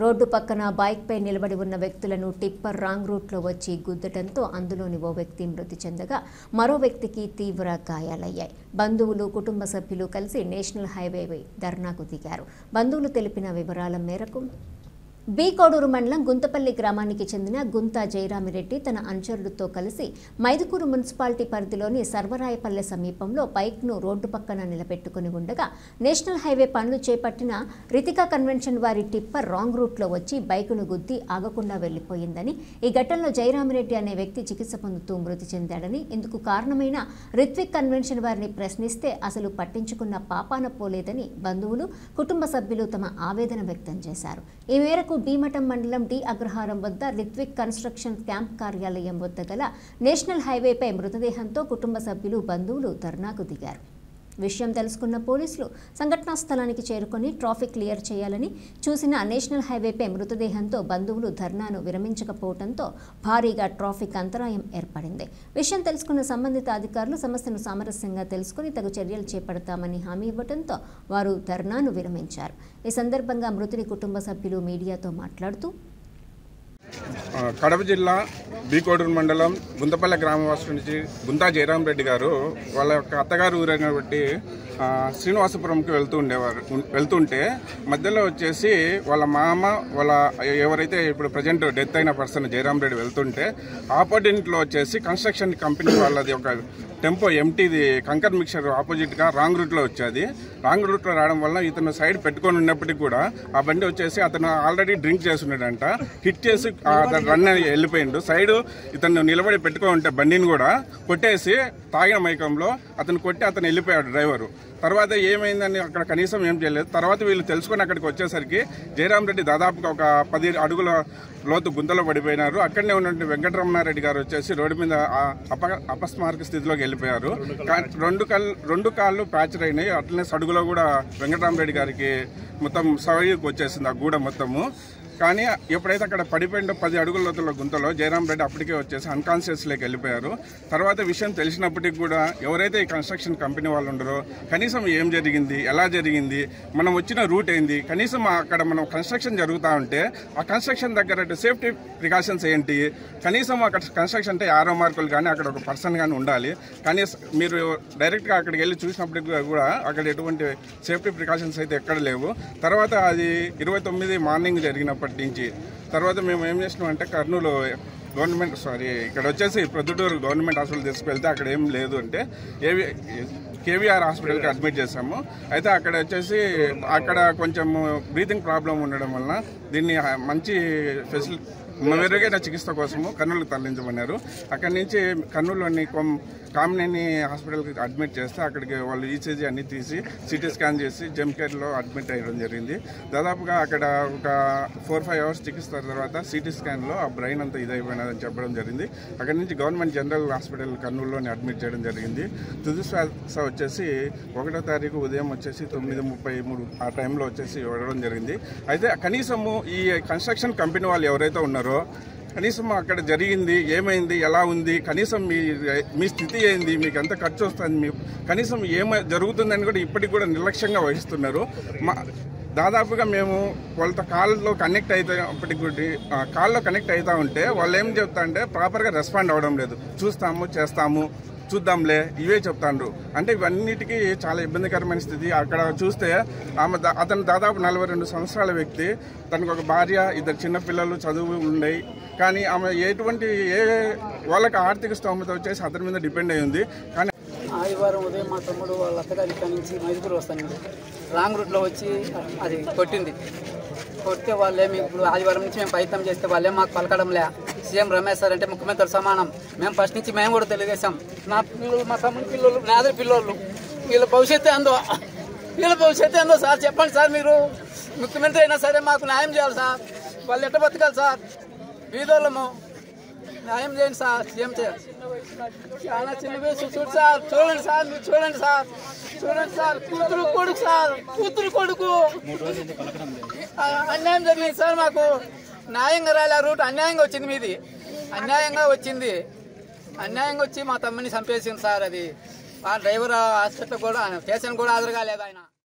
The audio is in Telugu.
రోడ్డు పక్కన బైక్పై నిలబడి ఉన్న వ్యక్తులను టిప్పర్ రాంగ్ రూట్లో వచ్చి గుద్దటంతో అందులోని ఓ వ్యక్తి మృతి చెందగా మరో వ్యక్తికి తీవ్ర గాయాలయ్యాయి. బంధువులు, కుటుంబ సభ్యులు కలిసి నేషనల్ హైవేపై ధర్నాకు దిగారు. బంధువులు తెలిపిన వివరాల మేరకు బీకోడూరు మండలం గుంతపల్లి గ్రామానికి చెందిన గుంతా జయరామిరెడ్డి తన అనుచరులతో కలిసి మైదుకూరు మున్సిపాలిటీ పరిధిలోని సర్వరాయపల్లె సమీపంలో బైక్ను రోడ్డు పక్కన నిలబెట్టుకుని ఉండగా నేషనల్ హైవే పనులు చేపట్టిన రితికా కన్వెన్షన్ వారి టిప్పర్ రాంగ్ రూట్లో వచ్చి బైకును గుద్ది ఆగకుండా వెళ్లిపోయిందని, ఈ ఘటనలో జయరామిరెడ్డి అనే వ్యక్తి చికిత్స పొందుతూ మృతి చెందాడని, ఇందుకు కారణమైన రిత్విక్ కన్వెన్షన్ వారిని ప్రశ్నిస్తే అసలు పట్టించుకున్న పాపాన పోలేదని బంధువులు, కుటుంబ సభ్యులు తమ ఆవేదన వ్యక్తం చేశారు. ఈ మేరకు భీమటం మండలం డి అగ్రహారం వద్ద రిత్విక్ కన్స్ట్రక్షన్ క్యాంప్ కార్యాలయం వద్ద గల నేషనల్ హైవేపై మృతదేహంతో కుటుంబ సభ్యులు, బంధువులు ధర్నాకు దిగారు. విషయం తెలుసుకున్న పోలీసులు సంఘటనా స్థలానికి చేరుకొని ట్రాఫిక్ క్లియర్ చేయాలని చూసిన నేషనల్ హైవేపై మృతదేహంతో బంధువులు ధర్నాను విరమించకపోవడంతో భారీగా ట్రాఫిక్ అంతరాయం ఏర్పడింది. విషయం తెలుసుకున్న సంబంధిత అధికారులు సమస్యను సామరస్యంగా తెలుసుకుని తగు చర్యలు చేపడతామని హామీ ఇవ్వడంతో వారు ధర్నాను విరమించారు. ఈ సందర్భంగా మృతుని కుటుంబ సభ్యులు మీడియాతో మాట్లాడుతూ, కడప జిల్లా బీకోడూరు మండలం గుంతపల్లి గ్రామవాసి నుంచి గుంతా జయరామిరెడ్డి గారు వాళ్ళ యొక్క అత్తగారు ఊరైన బట్టి శ్రీనివాసపురంకి వెళ్తుంటే మధ్యలో వచ్చేసి వాళ్ళ మామ వాళ్ళ ఎవరైతే ఇప్పుడు ప్రజెంట్ డెత్ అయిన పర్సన్ జయరామిరెడ్డి వెళ్తుంటే ఆపోజిట్లో వచ్చేసి కన్స్ట్రక్షన్ కంపెనీ వాళ్ళది ఒక టెంపో ఎంటీది కంకర్ మిక్చర్ ఆపోజిట్గా రాంగ్ రూట్లో వచ్చేది. రాంగ్ రూట్లో రావడం వల్ల ఇతను సైడ్ పెట్టుకొని ఉన్నప్పటికీ కూడా ఆ బండి వచ్చేసి అతను ఆల్రెడీ డ్రింక్ చేసి ఉన్నాడంట. హిట్ చేసి రన్ వెళ్ళిపోయిండు. సైడ్ ఇతను నిలబడి పెట్టుకొని ఉంటే బండిని కూడా కొట్టేసి తాగిన మైకంలో అతను కొట్టి అతను వెళ్ళిపోయాడు డ్రైవరు. తర్వాత ఏమైందని అక్కడ కనీసం ఏం చేయలేదు. తర్వాత వీళ్ళు తెలుసుకొని అక్కడికి వచ్చేసరికి జయరామిరెడ్డి దాదాపుగా ఒక 10 అడుగుల లోతు గుంతలో పడిపోయినారు. అక్కడనే ఉన్నటువంటి వెంకటరమణారెడ్డి గారు వచ్చేసి రోడ్డు మీద అపస్మారక స్థితిలోకి వెళ్ళిపోయారు. రెండు కాళ్ళు ఫ్రాక్చర్ అయినాయి. అట్లనే సడుగులో కూడా వెంకటరామరెడ్డి గారికి మొత్తం సవరికి వచ్చేసింది ఆ గూడ మొత్తము. కానీ ఎప్పుడైతే అక్కడ పడిపోయిందో 10 అడుగుల లోతుల గుంతలో జయరామిరెడ్డి అప్పటికే వచ్చేసి అన్కాన్షియస్లోకి వెళ్ళిపోయారు. తర్వాత విషయం తెలిసినప్పటికీ కూడా ఎవరైతే ఈ కన్స్ట్రక్షన్ కంపెనీ వాళ్ళు ఉండరో కనీసం ఏం జరిగింది, ఎలా జరిగింది, మనం వచ్చిన రూట్ ఏంది, కనీసం అక్కడ మనం కన్స్ట్రక్షన్ జరుగుతూ ఉంటే ఆ కన్స్ట్రక్షన్ దగ్గర సేఫ్టీ ప్రికాషన్స్ ఏంటి, కనీసం అక్కడ కన్స్ట్రక్షన్ అంటే ఆరో మార్కులు కానీ అక్కడ ఒక పర్సన్ కానీ ఉండాలి. కానీ మీరు డైరెక్ట్గా అక్కడికి వెళ్ళి చూసినప్పటికీ కూడా అక్కడ ఎటువంటి సేఫ్టీ ప్రికాషన్స్ అయితే ఎక్కడ లేవు. తర్వాత అది 29 మార్నింగ్ జరిగినప్పటి నుంచి తర్వాత మేము ఏం చేసినామంటే కర్నూలు ఇక్కడ వచ్చేసి ప్రొద్దుటూరు గవర్నమెంట్ హాస్పిటల్ తీసుకెళ్తే అక్కడ ఏం లేదు అంటే కేవీఆర్ హాస్పిటల్కి అడ్మిట్ చేసాము. అయితే అక్కడ వచ్చేసి అక్కడ కొంచెం బ్రీతింగ్ ప్రాబ్లం ఉండడం వలన దీన్ని మంచి మెరుగైన చికిత్స కోసము కర్నూలుకు తరలించమన్నారు. అక్కడి నుంచి కర్నూలులోని కామినేని హాస్పిటల్కి అడ్మిట్ చేస్తే అక్కడికి వాళ్ళు ఈసీజీ అన్ని తీసి సిటీ స్కాన్ చేసి జెమ్ కేర్లో అడ్మిట్ అయ్యడం జరిగింది. దాదాపుగా అక్కడ ఒక 4-5 అవర్స్ చికిత్స తర్వాత సిటీ స్కాన్లో ఆ బ్రెయిన్ అంతా ఇదైపోయినదని చెప్పడం జరిగింది. అక్కడి నుంచి గవర్నమెంట్ జనరల్ హాస్పిటల్ కర్నూలులోని అడ్మిట్ చేయడం జరిగింది. తుది శ్వాస వచ్చేసి 1వ తారీఖు ఉదయం వచ్చేసి 9:33 ఆ టైంలో వచ్చేసి ఇవ్వడం జరిగింది. అయితే కనీసము ఈ కన్స్ట్రక్షన్ కంపెనీ వాళ్ళు ఎవరైతే ఉన్నారో కనీసం అక్కడ జరిగింది ఏమైంది, ఎలా ఉంది, కనీసం మీ స్థితి ఏంది, మీకు ఎంత ఖర్చు వస్తుంది, కనీసం జరుగుతుందని కూడా ఇప్పటికి కూడా నిర్లక్ష్యంగా వహిస్తున్నారు. దాదాపుగా మేము వాళ్ళతో కాల్లో కనెక్ట్ అవుతా ఉంటే వాళ్ళు ఏం చెప్తా అంటే ప్రాపర్గా రెస్పాండ్ అవ్వడం లేదు. చూస్తాము, చేస్తాము, చూద్దాంలే ఇవే చెప్తాండ్రు. అంటే ఇవన్నిటికీ చాలా ఇబ్బందికరమైన స్థితి. అక్కడ చూస్తే అతను దాదాపు 42 సంవత్సరాల వ్యక్తి, తనకు ఒక భార్య, 2 చిన్నపిల్లలు, చదువు ఉన్నాయి. కానీ ఆమె వాళ్ళకి ఆర్థిక స్తోమత వచ్చేసి అతని మీద డిపెండ్ అయి ఉంది. కానీ ఆదివారం ఉదయం మా తమ్ముడు వాళ్ళ అత్తగారి ఇక్కడ నుంచి మైదుకూరు వస్తాను రాంగ్ రూట్లో వచ్చి అది కొడితే వాళ్ళేమి ఇప్పుడు ఆదివారం నుంచి మేము ప్రయత్నం చేస్తే వాళ్ళేం మాకు పలకడంలే. సీఎం రమేష్ సార్ అంటే ముఖ్యమంత్రి సమానం. మేము ఫస్ట్ నుంచి మేము కూడా తెలియజేశాం. నా పిల్లలు, మా తమ్ముడి పిల్లలు, నాదరి పిల్లలు, వీళ్ళ భవిష్యత్తు ఏందో సార్ చెప్పండి సార్. మీరు ముఖ్యమంత్రి అయినా సరే మాకు న్యాయం చేయాలి సార్. వాళ్ళు ఎట్ట బతకాలి సార్? వీధులము న్యాయం చేయండి సార్. సీఎం చాలా చిన్న వయసు. చూడండి సార్, మీరు చూడండి సార్, కూతురు కొడుకు అన్యాయం జరిగింది సార్. మాకు న్యాయంగా రాలే, రూట్ అన్యాయంగా వచ్చింది, మీది అన్యాయంగా వచ్చి మా తమ్ముని చంపేసింది సార్. అది ఆ డ్రైవర్ హాస్పిటల్ కూడా స్టేషన్ కూడా హాజరు కాలేదు ఆయన.